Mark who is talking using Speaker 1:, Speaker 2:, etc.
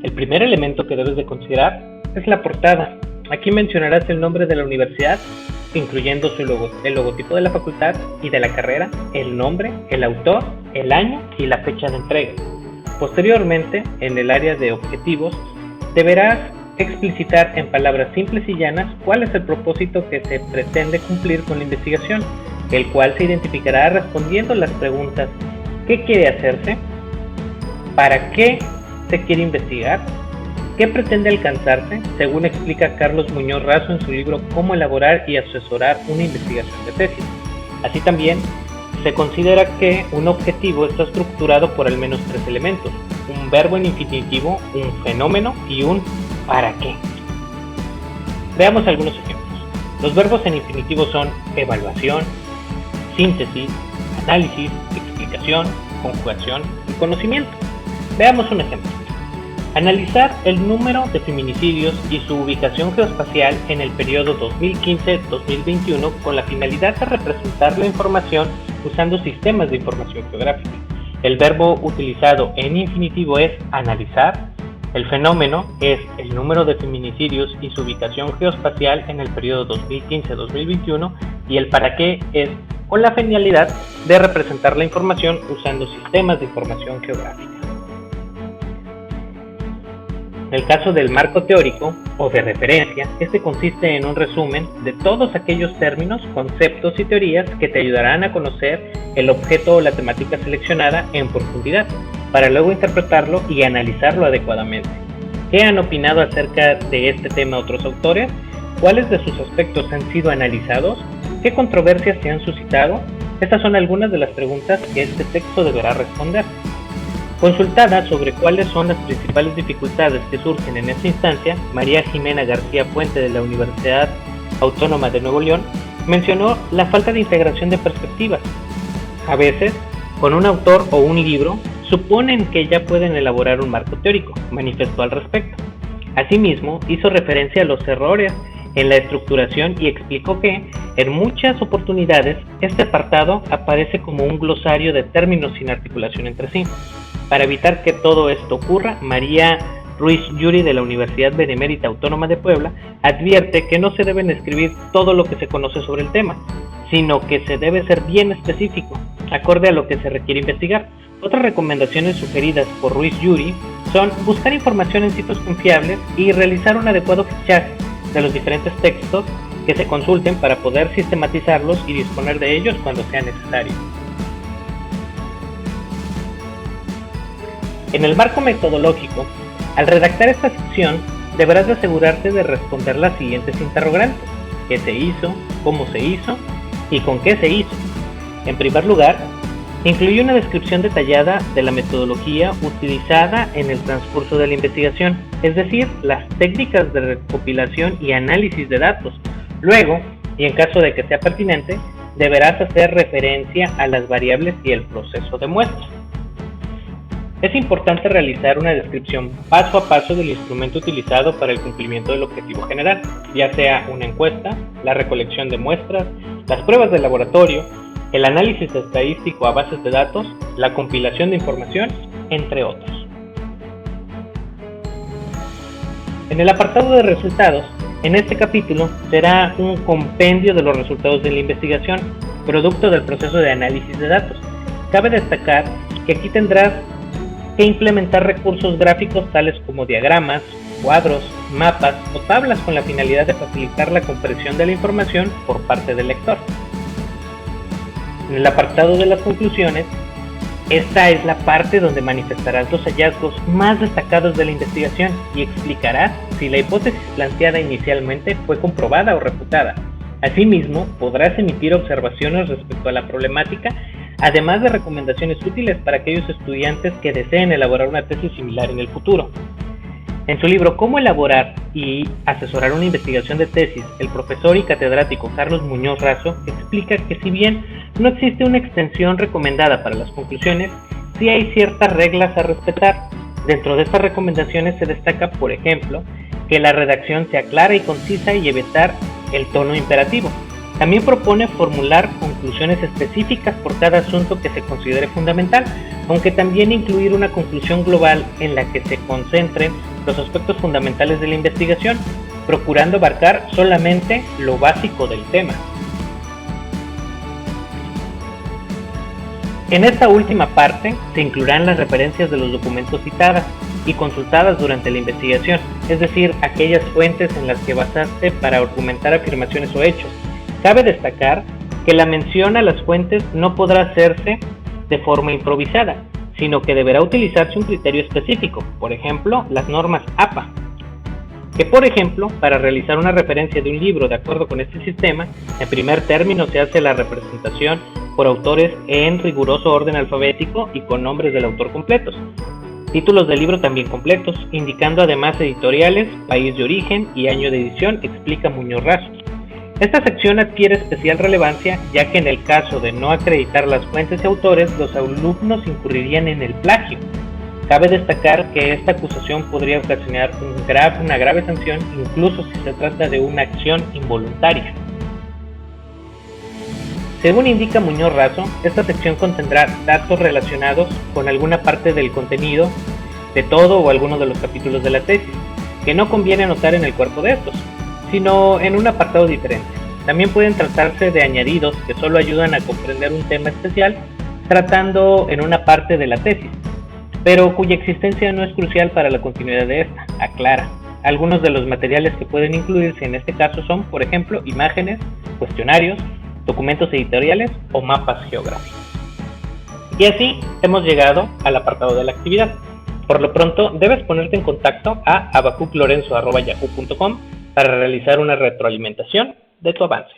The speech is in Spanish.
Speaker 1: El primer elemento que debes de considerar es la portada. Aquí mencionarás el nombre de la universidad, incluyendo el logotipo de la facultad y de la carrera, el nombre, el autor, el año y la fecha de entrega. Posteriormente, en el área de objetivos, deberás explicitar en palabras simples y llanas cuál es el propósito que se pretende cumplir con la investigación, el cual se identificará respondiendo las preguntas: ¿qué quiere hacerse? ¿Para qué se quiere investigar? ¿Qué pretende alcanzarse? Según explica Carlos Muñoz Razo en su libro Cómo elaborar y asesorar una investigación de tesis. Así también, se considera que un objetivo está estructurado por al menos 3 elementos: un verbo en infinitivo, un fenómeno y un ¿para qué? Veamos algunos ejemplos. Los verbos en infinitivo son evaluación, síntesis, análisis, explicación, conjugación y conocimiento. Veamos un ejemplo. Analizar el número de feminicidios y su ubicación geoespacial en el periodo 2015-2021 con la finalidad de representar la información usando sistemas de información geográfica. El verbo utilizado en infinitivo es analizar. El fenómeno es el número de feminicidios y su ubicación geoespacial en el periodo 2015-2021 y el para qué es con la finalidad de representar la información usando sistemas de información geográfica. En el caso del marco teórico o de referencia, este consiste en un resumen de todos aquellos términos, conceptos y teorías que te ayudarán a conocer el objeto o la temática seleccionada en profundidad, para luego interpretarlo y analizarlo adecuadamente. ¿Qué han opinado acerca de este tema otros autores? ¿Cuáles de sus aspectos han sido analizados? ¿Qué controversias se han suscitado? Estas son algunas de las preguntas que este texto deberá responder. Consultada sobre cuáles son las principales dificultades que surgen en esta instancia, María Jimena García Puente de la Universidad Autónoma de Nuevo León mencionó la falta de integración de perspectivas. A veces, con un autor o un libro, suponen que ya pueden elaborar un marco teórico, manifestó al respecto. Asimismo, hizo referencia a los errores en la estructuración y explicó que, en muchas oportunidades, este apartado aparece como un glosario de términos sin articulación entre sí. Para evitar que todo esto ocurra, María Ruiz Yuri de la Universidad Benemérita Autónoma de Puebla advierte que no se deben escribir todo lo que se conoce sobre el tema, sino que se debe ser bien específico, acorde a lo que se requiere investigar. Otras recomendaciones sugeridas por Ruiz Yuri son buscar información en sitios confiables y realizar un adecuado fichaje de los diferentes textos que se consulten para poder sistematizarlos y disponer de ellos cuando sea necesario. En el marco metodológico, al redactar esta sección, deberás de asegurarte de responder las siguientes interrogantes: ¿qué se hizo? ¿Cómo se hizo? ¿Y con qué se hizo? En primer lugar, incluye una descripción detallada de la metodología utilizada en el transcurso de la investigación, es decir, las técnicas de recopilación y análisis de datos. Luego, y en caso de que sea pertinente, deberás hacer referencia a las variables y el proceso de muestra. Es importante realizar una descripción paso a paso del instrumento utilizado para el cumplimiento del objetivo general, ya sea una encuesta, la recolección de muestras, las pruebas de laboratorio, el análisis estadístico a bases de datos, la compilación de información, entre otros. En el apartado de resultados, en este capítulo será un compendio de los resultados de la investigación, producto del proceso de análisis de datos. Cabe destacar que aquí tendrás que implementar recursos gráficos tales como diagramas, cuadros, mapas o tablas con la finalidad de facilitar la comprensión de la información por parte del lector. En el apartado de las conclusiones, esta es la parte donde manifestarás los hallazgos más destacados de la investigación y explicarás si la hipótesis planteada inicialmente fue comprobada o refutada. Asimismo, podrás emitir observaciones respecto a la problemática, además de recomendaciones útiles para aquellos estudiantes que deseen elaborar una tesis similar en el futuro. En su libro Cómo elaborar y asesorar una investigación de tesis, el profesor y catedrático Carlos Muñoz Razo explica que si bien no existe una extensión recomendada para las conclusiones, sí hay ciertas reglas a respetar. Dentro de estas recomendaciones se destaca, por ejemplo, que la redacción sea clara y concisa y evitar el tono imperativo. También propone formular conclusiones específicas por cada asunto que se considere fundamental, aunque también incluir una conclusión global en la que se concentren los aspectos fundamentales de la investigación, procurando abarcar solamente lo básico del tema. En esta última parte se incluirán las referencias de los documentos citadas y consultadas durante la investigación, es decir, aquellas fuentes en las que basarse para argumentar afirmaciones o hechos. Cabe destacar que la mención a las fuentes no podrá hacerse de forma improvisada, sino que deberá utilizarse un criterio específico, por ejemplo, las normas APA, que por ejemplo, para realizar una referencia de un libro de acuerdo con este sistema, en primer término se hace la representación por autores en riguroso orden alfabético y con nombres del autor completos. Títulos del libro también completos, indicando además editoriales, país de origen y año de edición, explica Muñoz Razo. Esta sección adquiere especial relevancia ya que en el caso de no acreditar las fuentes y autores, los alumnos incurrirían en el plagio. Cabe destacar que esta acusación podría ocasionar una grave sanción, incluso si se trata de una acción involuntaria. Según indica Muñoz Razo, esta sección contendrá datos relacionados con alguna parte del contenido de todo o alguno de los capítulos de la tesis, que no conviene anotar en el cuerpo de estos, sino en un apartado diferente. También pueden tratarse de añadidos que solo ayudan a comprender un tema especial, tratando en una parte de la tesis, pero cuya existencia no es crucial para la continuidad de esta, aclara. Algunos de los materiales que pueden incluirse en este caso son, por ejemplo, imágenes, cuestionarios, documentos editoriales o mapas geográficos. Y así hemos llegado al apartado de la actividad. Por lo pronto, debes ponerte en contacto a abacuclorenzo@yahoo.com para realizar una retroalimentación de tu avance.